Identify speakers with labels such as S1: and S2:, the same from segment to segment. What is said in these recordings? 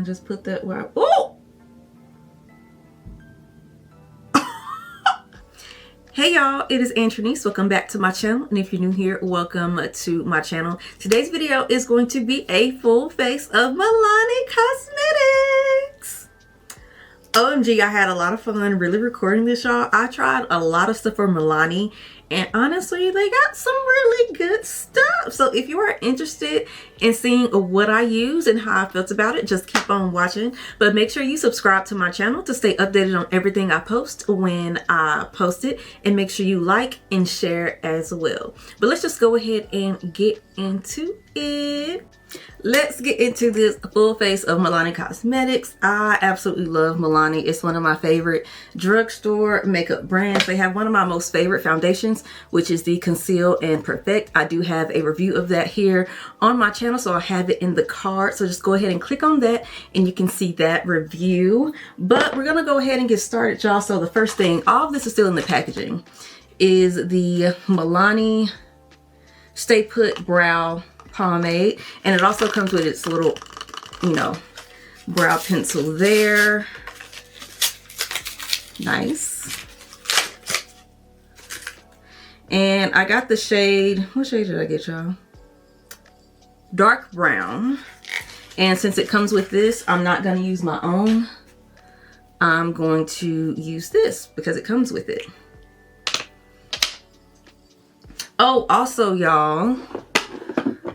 S1: just put that where I, oh! Hey y'all, it is Antronice. Welcome back to my channel, and if you're new here, welcome to my channel. Today's video is going to be a full face of Milani Cosmetics. OMG, I had a lot of fun really recording this, y'all. I tried a lot of stuff for Milani, and honestly, they got some really good stuff. So if you are interested in seeing what I use and how I felt about it, just keep on watching. But make sure you subscribe to my channel to stay updated on everything I post when I post it. And make sure you like and share as well. But let's just go ahead and get into it. Let's get into this full face of Milani Cosmetics. I absolutely love Milani. It's one of my favorite drugstore makeup brands. They have one of my most favorite foundations, which is the Conceal and Perfect. I do have a review of that here on my channel, so I'll have it in the card. So just go ahead and click on that and you can see that review. But we're gonna go ahead and get started, y'all. So the first thing, all of this is still in the packaging, is the Milani Stay Put Brow Pomade, and it also comes with its little, you know, brow pencil there. Nice. And I got the shade, what shade did I get, y'all? Dark brown. And since it comes with this, I'm not going to use my own. I'm going to use this because it comes with it. Oh, also, y'all,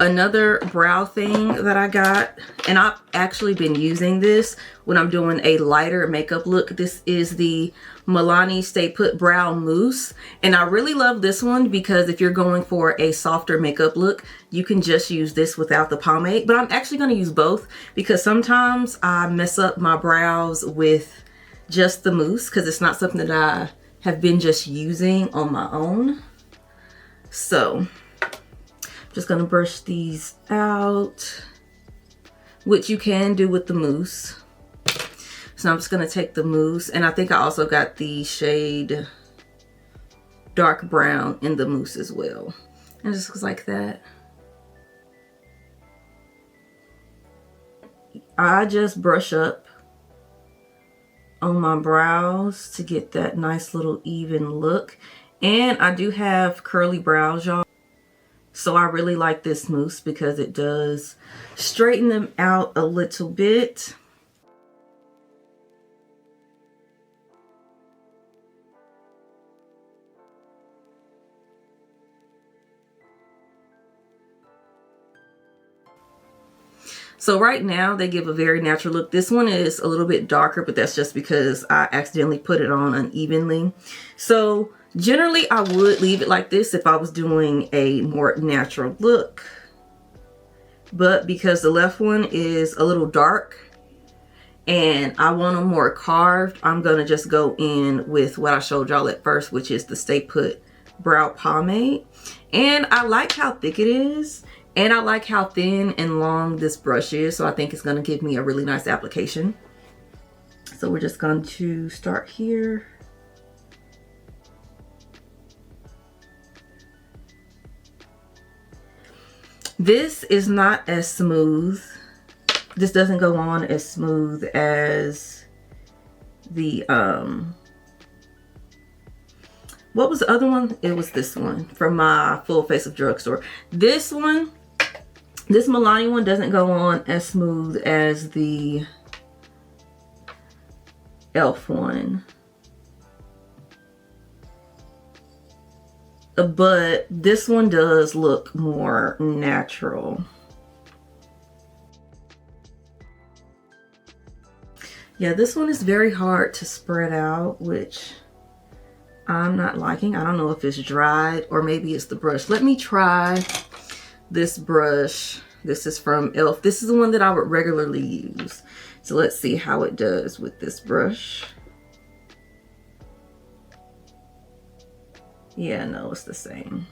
S1: another brow thing that I got, and I've actually been using this when I'm doing a lighter makeup look. This is the Milani Stay Put Brow Mousse, and I really love this one because if you're going for a softer makeup look, you can just use this without the pomade. But I'm actually going to use both because sometimes I mess up my brows with just the mousse because it's not something that I have been just using on my own. So just gonna brush these out, which you can do with the mousse. So I'm just gonna take the mousse, and I think I also got the shade dark brown in the mousse as well. And it just looks like that. I just brush up on my brows to get that nice little even look. And I do have curly brows, y'all. So I really like this mousse because it does straighten them out a little bit. So right now they give a very natural look. This one is a little bit darker, but that's just because I accidentally put it on unevenly. So generally I would leave it like this if I was doing a more natural look. But because the left one is a little dark and I want them more carved, I'm going to just go in with what I showed y'all at first, which is the Stay Put Brow Pomade. And I like how thick it is. And I like how thin and long this brush is. So I think it's going to give me a really nice application. So we're just going to start here. This is not as smooth. This doesn't go on as smooth as the, what was the other one? It was this one from my full face of drugstore. This one, this Milani one doesn't go on as smooth as the e.l.f. one. But this one does look more natural. Yeah, this one is very hard to spread out, which I'm not liking. I don't know if it's dried or maybe it's the brush. Let me try this brush. This is from e.l.f. This is the one that I would regularly use. So let's see how it does with this brush. Yeah, no, it's the same.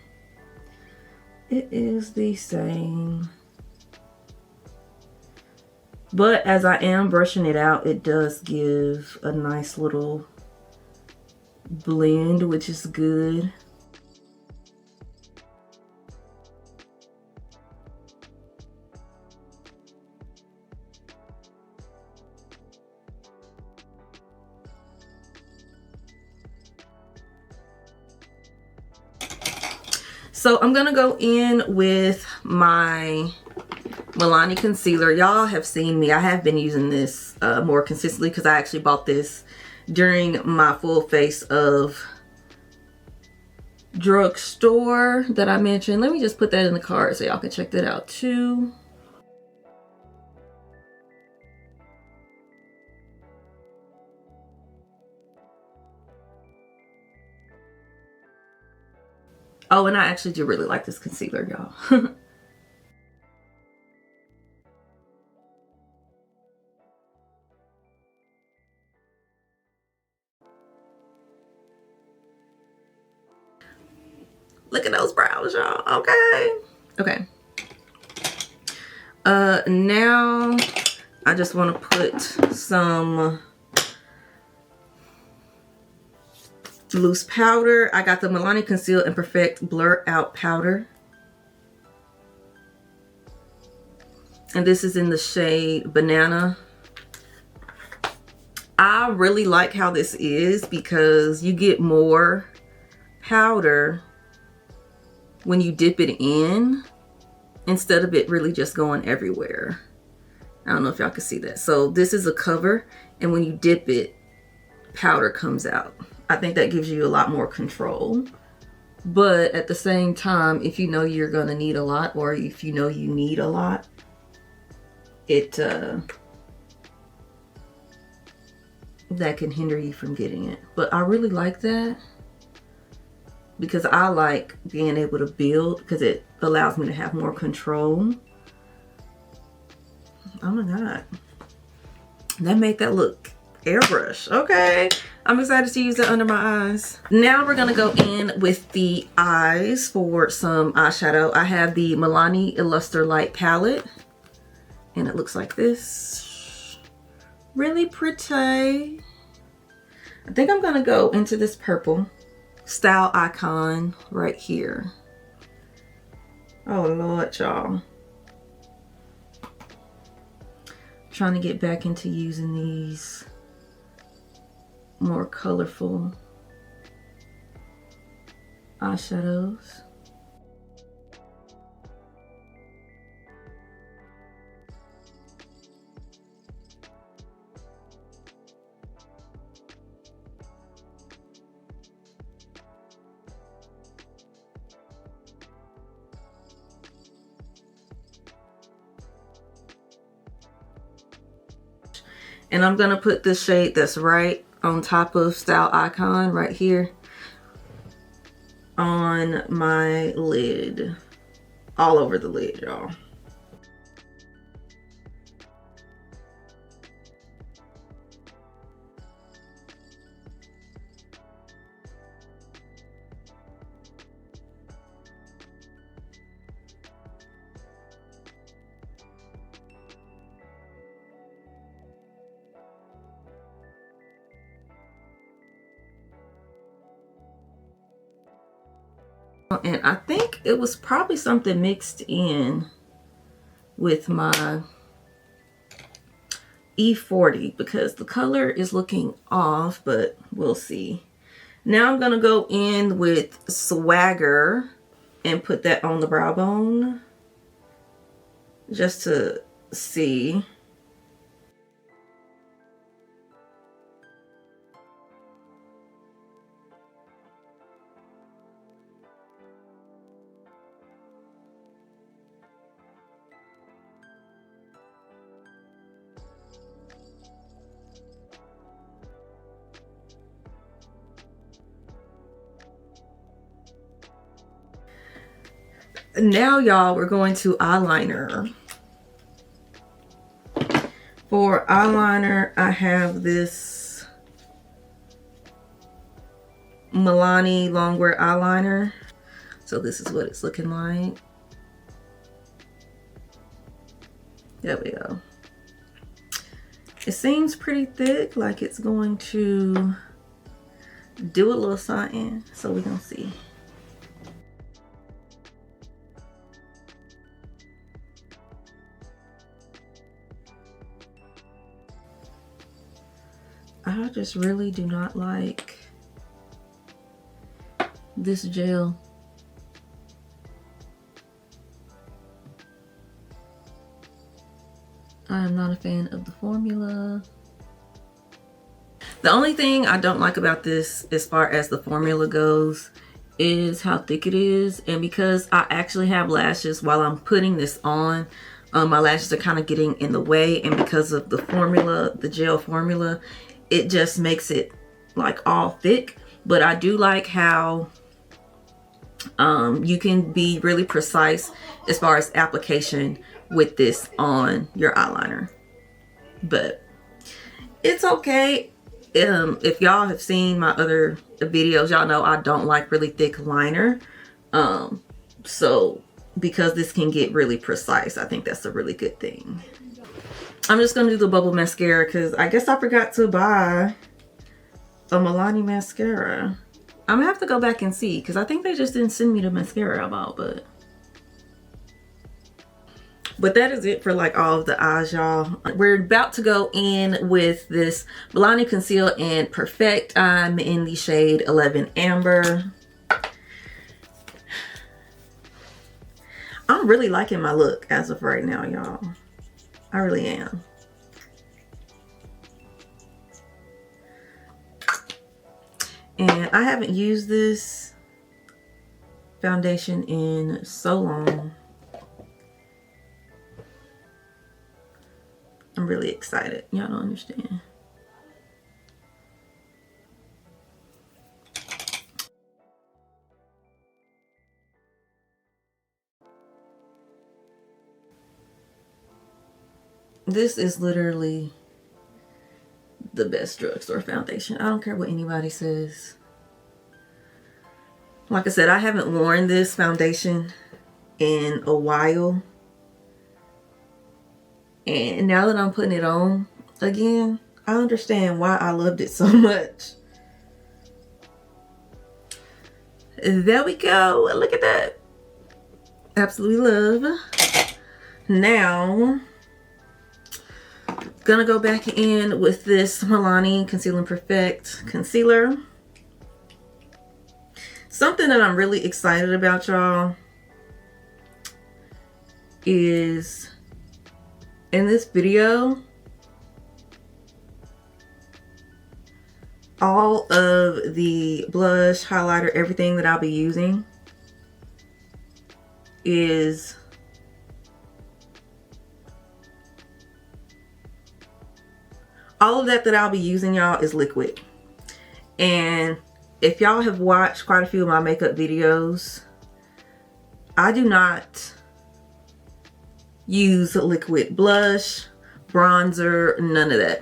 S1: It is the same. But as I am brushing it out, it does give a nice little blend, which is good. So I'm gonna go in with my Milani concealer. Y'all have seen me. I have been using this more consistently because I actually bought this during my full face of Drugstore that I mentioned. Let me just put that in the card so y'all can check that out too. Oh, and I actually do really like this concealer, y'all. Look at those brows, y'all. Okay. Okay. Now I just want to put some loose powder. I got the Milani Conceal and Perfect Blur Out Powder. And this is in the shade Banana. I really like how this is because you get more powder when you dip it in instead of it really just going everywhere. I don't know if y'all can see that. So this is a cover, and when you dip it, powder comes out. I think that gives you a lot more control. But at the same time, if you know you're gonna need a lot, or if you know you need a lot, it that can hinder you from getting it. But I really like that because I like being able to build because it allows me to have more control. Oh my God. That made that look airbrush. Okay. I'm excited to use it under my eyes. Now we're gonna go in with the eyes for some eyeshadow. I have the Milani Illuster Light palette, and it looks like this. Really pretty. I think I'm gonna go into this purple Style Icon right here. Oh Lord, y'all. Trying to get back into using these more colorful eyeshadows. And I'm gonna put this shade that's right on top of Style Icon right here on my lid, all over the lid, y'all. And I think it was probably something mixed in with my E40 because the color is looking off, but we'll see. Now I'm gonna go in with Swagger and put that on the brow bone just to see. Now y'all, we're going to eyeliner. For eyeliner, I have this Milani Longwear eyeliner. So this is what it's looking like. There we go. It seems pretty thick, like it's going to do a little something. So we're gonna see. I just really do not like this gel. I'm not a fan of the formula. The only thing I don't like about this as far as the formula goes is how thick it is. And because I actually have lashes while I'm putting this on, my lashes are kind of getting in the way. And because of the formula, the gel formula, it just makes it like all thick. But I do like how you can be really precise as far as application with this on your eyeliner. But it's okay. If y'all have seen my other videos, y'all know I don't like really thick liner. So because this can get really precise, I think that's a really good thing. I'm just gonna do the bubble mascara because I guess I forgot to buy a Milani mascara. I'm gonna have to go back and see because I think they just didn't send me the mascara about, but that is it for like all of the eyes, y'all. We're about to go in with this Milani Conceal and Perfect. I'm in the shade 11 Amber. I'm really liking my look as of right now, y'all. I really am. And I haven't used this foundation in so long. I'm really excited. Y'all don't understand. This is literally the best drugstore foundation. I don't care what anybody says. Like I said, I haven't worn this foundation in a while. And now that I'm putting it on again, I understand why I loved it so much. There we go. Look at that. Absolutely love. Now, gonna go back in with this Milani Conceal and Perfect concealer. Something that I'm really excited about, y'all, is in this video, all of the blush, highlighter, everything that I'll be using is all of that I'll be using, y'all, is liquid. And if y'all have watched quite a few of my makeup videos, I do not use liquid blush, bronzer, none of that.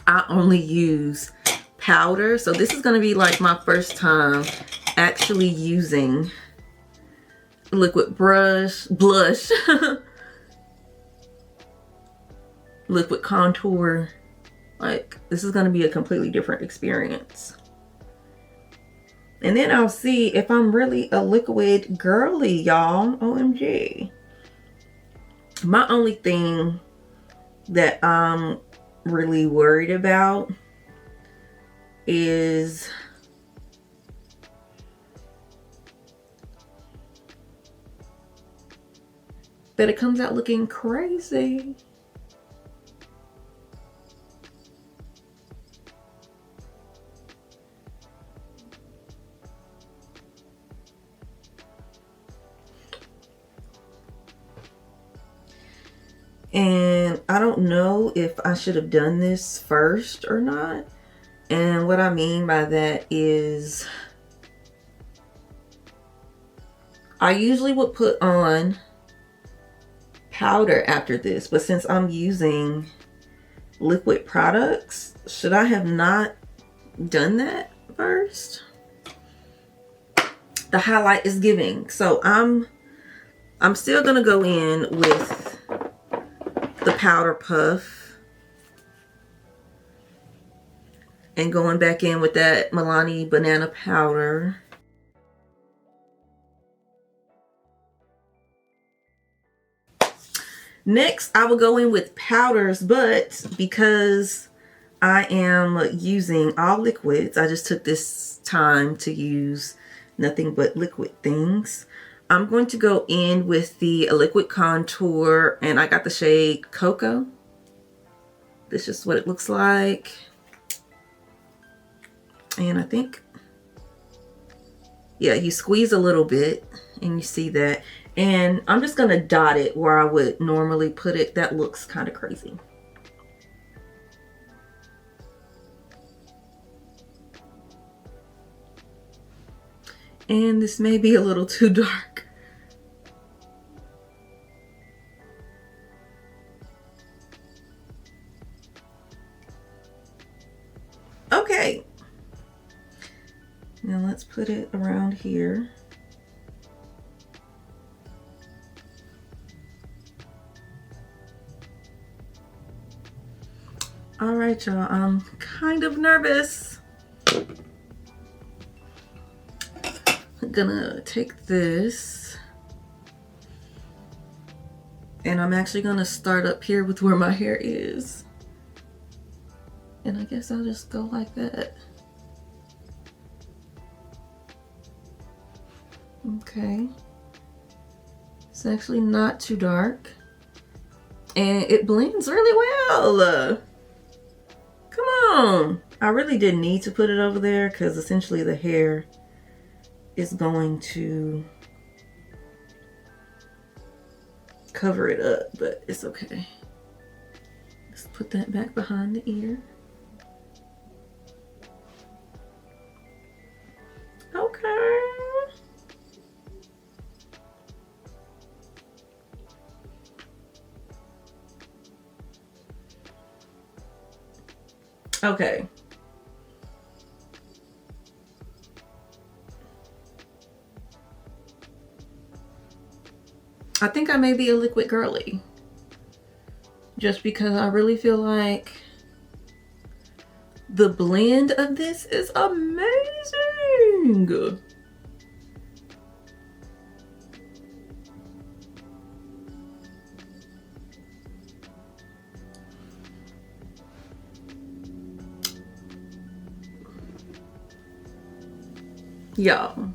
S1: I only use powder. So this is going to be like my first time actually using liquid blush, liquid contour. Like, this is going to be a completely different experience. And then I'll see if I'm really a liquid girly, y'all. OMG. My only thing that I'm really worried about is that it comes out looking crazy. And I don't know if I should have done this first or not. And what I mean by that is I usually would put on powder after this, but since I'm using liquid products, should I have not done that first? The highlight is giving. So I'm still gonna go in with the powder puff and going back in with that Milani banana powder. Next, I will go in with powders, but because I am using all liquids, I just took this time to use nothing but liquid things. I'm going to go in with the liquid contour, and I got the shade Cocoa. This is what it looks like. And I think, yeah, you squeeze a little bit and you see that. And I'm just gonna dot it where I would normally put it. That looks kind of crazy. And this may be a little too dark. Okay. Now let's put it around here. All right, y'all, I'm kind of nervous. I'm gonna take this, and I'm actually gonna start up here with where my hair is. And I guess I'll just go like that. Okay. It's actually not too dark. And it blends really well. Come on. I really didn't need to put it over there because essentially the hair is going to cover it up, but it's okay. Let's put that back behind the ear. Okay. Okay. I think I may be a liquid girly. Just because I really feel like the blend of this is amazing. Y'all.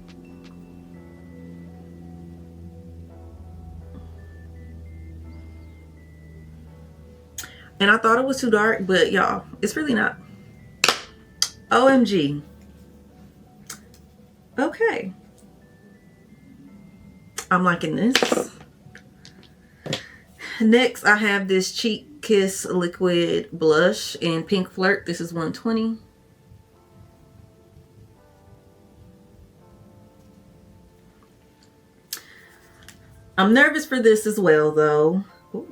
S1: And I thought it was too dark, but y'all, it's really not. OMG. Okay. I'm liking this. Next, I have this Cheek Kiss Liquid Blush in Pink Flirt. This is 120. I'm nervous for this as well, though. Ooh.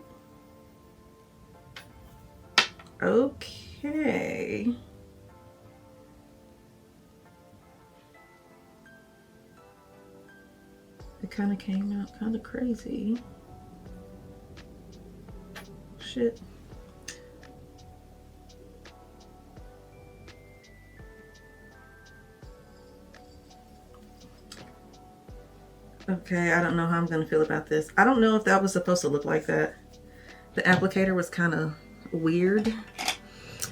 S1: Okay. It kind of came out kind of crazy. Shit. Okay, I don't know how I'm gonna feel about this. I don't know if that was supposed to look like that. The applicator was kind of weird.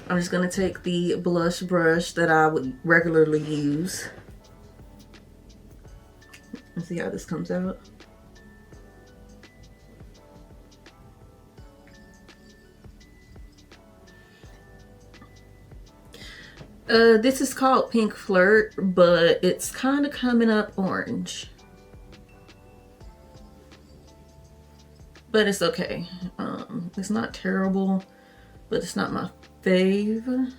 S1: I'm just gonna take the blush brush that I would regularly use. Let's see how this comes out. This is called Pink Flirt, but it's kind of coming up orange. But it's okay. It's not terrible, but it's not my fave.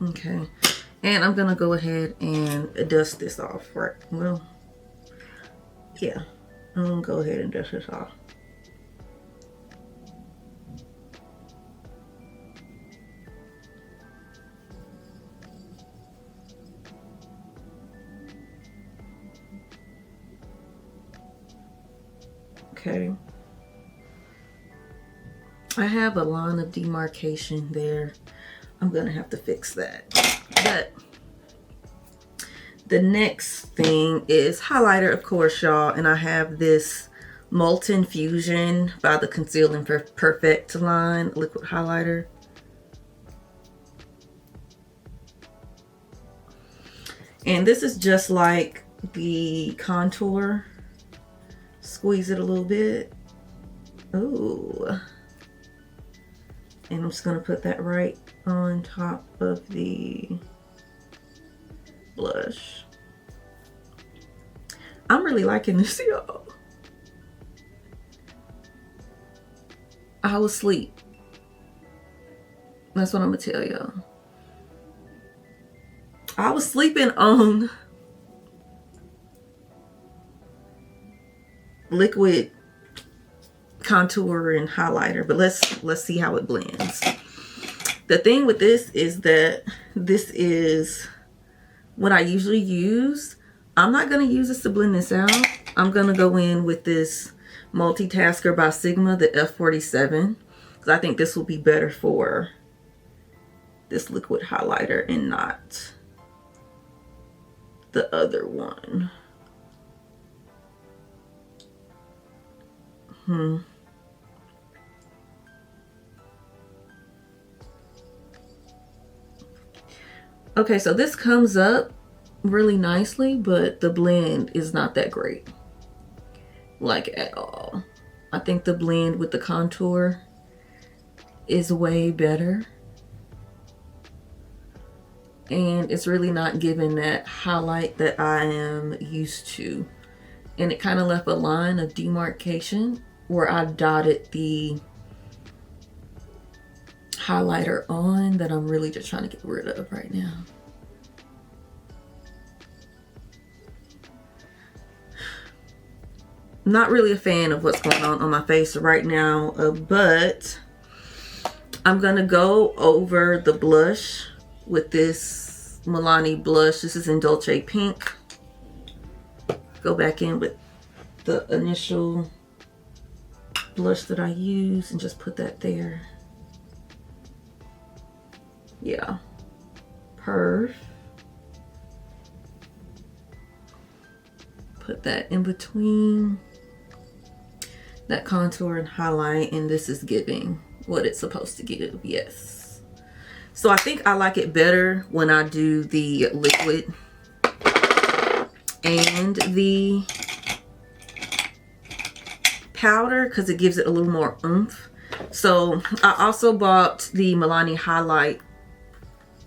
S1: Okay, and I'm gonna go ahead and dust this off, right? Well, yeah, I'm gonna go ahead and dust this off. Okay, I have a line of demarcation there. I'm gonna have to fix that. But the next thing is highlighter, of course, y'all, and I have this Molten Fusion by the Conceal and Perfect line liquid highlighter. And this is just like the contour. Squeeze it a little bit. Ooh. And I'm just going to put that right on top of the blush. I'm really liking this, y'all. I was asleep. That's what I'm going to tell y'all. I was sleeping on liquid contour and highlighter, but let's see how it blends. The thing with this is that this is what I usually use. I'm not going to use this to blend this out. I'm going to go in with this Multitasker by Sigma, the F47, because I think this will be better for this liquid highlighter and not the other one. Okay, so this comes up really nicely, but the blend is not that great, like at all. I think the blend with the contour is way better. And it's really not giving that highlight that I am used to. And it kind of left a line of demarcation where I dotted the highlighter on that I'm really just trying to get rid of right now. Not really a fan of what's going on my face right now, but I'm gonna go over the blush with this Milani blush. This is in Dolce Pink. Go back in with the initial blush that I use and just put that there. Yeah, perf. Put that in between that contour and highlight, and this is giving what it's supposed to give. Yes. So I think I like it better when I do the liquid and the powder, because it gives it a little more oomph. So I also bought the Milani highlight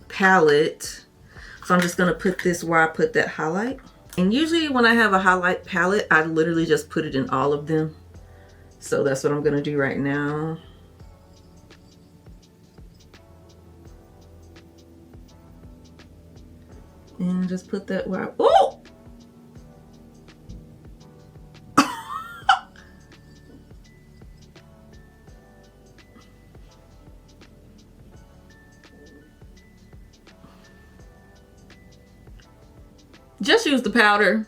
S1: palette. So I'm just going to put this where I put that highlight. And usually when I have a highlight palette, I literally just put it in all of them. So that's what I'm going to do right now. And just put that where I, oh! Just use the powder.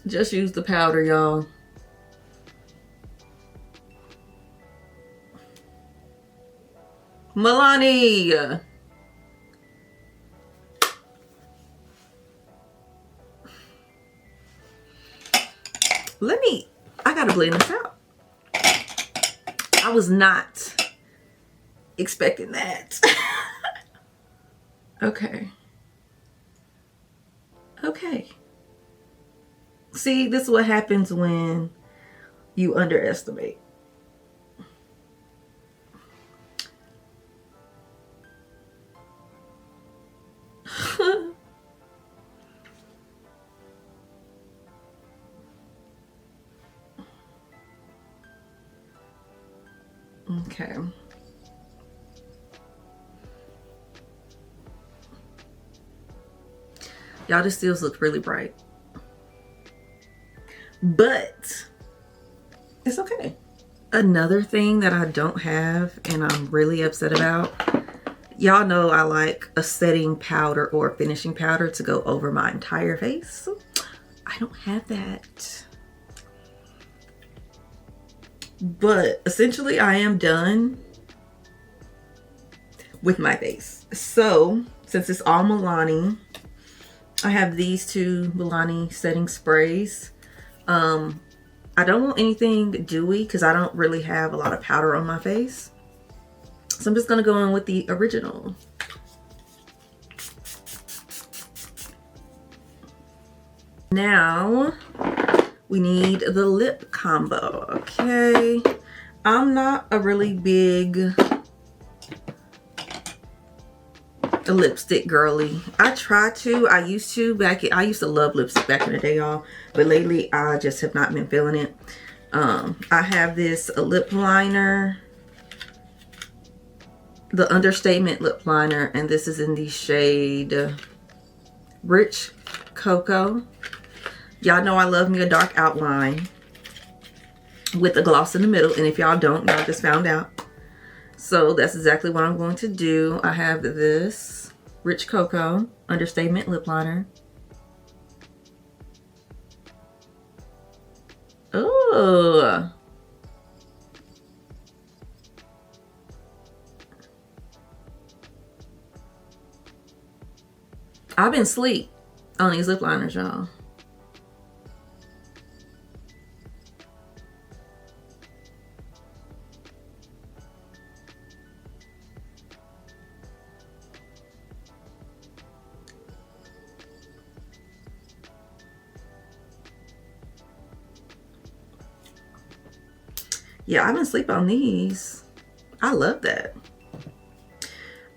S1: Just use the powder, y'all. Milani. I gotta blend this out. I was not expecting that. Okay. Okay. See, this is what happens when you underestimate. Okay. Y'all, this still looks really bright. But it's okay. Another thing that I don't have and I'm really upset about, y'all know I like a setting powder or a finishing powder to go over my entire face. I don't have that. But essentially I am done with my face. So since it's all Milani, I have these two Milani setting sprays. I don't want anything dewy because I don't really have a lot of powder on my face. So I'm just going to go in with the original. Now we need the lip combo. Okay. I'm not a really big lipstick girly. I used to love lipstick back in the day, y'all, but lately I just have not been feeling it. I have this lip liner, the Understatement lip liner, and this is in the shade Rich Cocoa. Y'all know I love me a dark outline with a gloss in the middle, and if y'all don't, y'all just found out. So that's exactly what I'm going to do. I have this Rich Cocoa Understatement lip liner. Ooh. I've been asleep on these lip liners, y'all. Yeah, I've been asleep on these. I love that.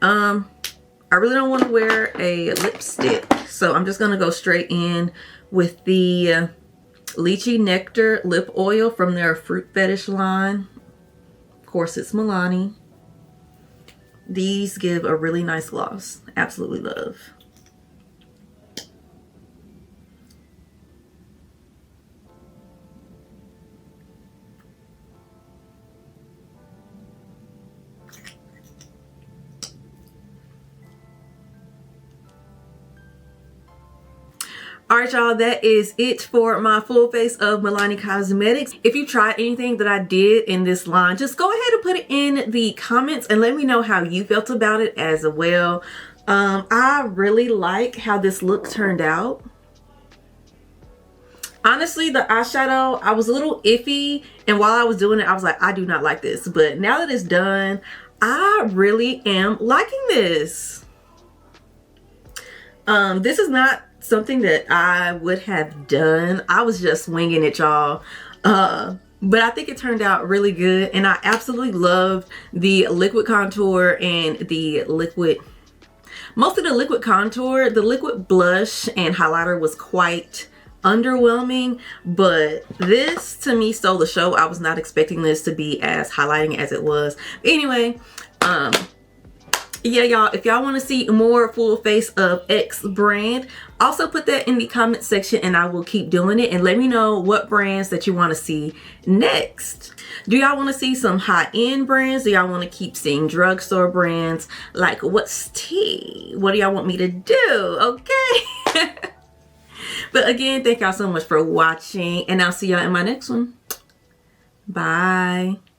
S1: I really don't want to wear a lipstick, so I'm just gonna go straight in with the Lychee Nectar lip oil from their Fruit Fetish line. Of course, it's Milani. These give a really nice gloss. Absolutely love. Alright, y'all, that is it for my full face of Milani Cosmetics. If you tried anything that I did in this line, just go ahead and put it in the comments and let me know how you felt about it as well. I really like how this look turned out. Honestly, the eyeshadow, I was a little iffy, and while I was doing it, I was like, I do not like this. But now that it's done, I really am liking this. This is not something that I would have done. I was just winging it, y'all. But I think it turned out really good, and I absolutely loved the liquid contour and the liquid, most of the liquid contour. The liquid blush and highlighter was quite underwhelming, but this to me stole the show. I was not expecting this to be as highlighting as it was. Anyway, yeah, y'all, if y'all want to see more full face of X brand, also put that in the comment section and I will keep doing it. And let me know what brands that you want to see next. Do y'all want to see some high-end brands? Do y'all want to keep seeing drugstore brands? Like, what's tea? What do y'all want me to do? Okay. But again, thank y'all so much for watching, and I'll see y'all in my next one. Bye.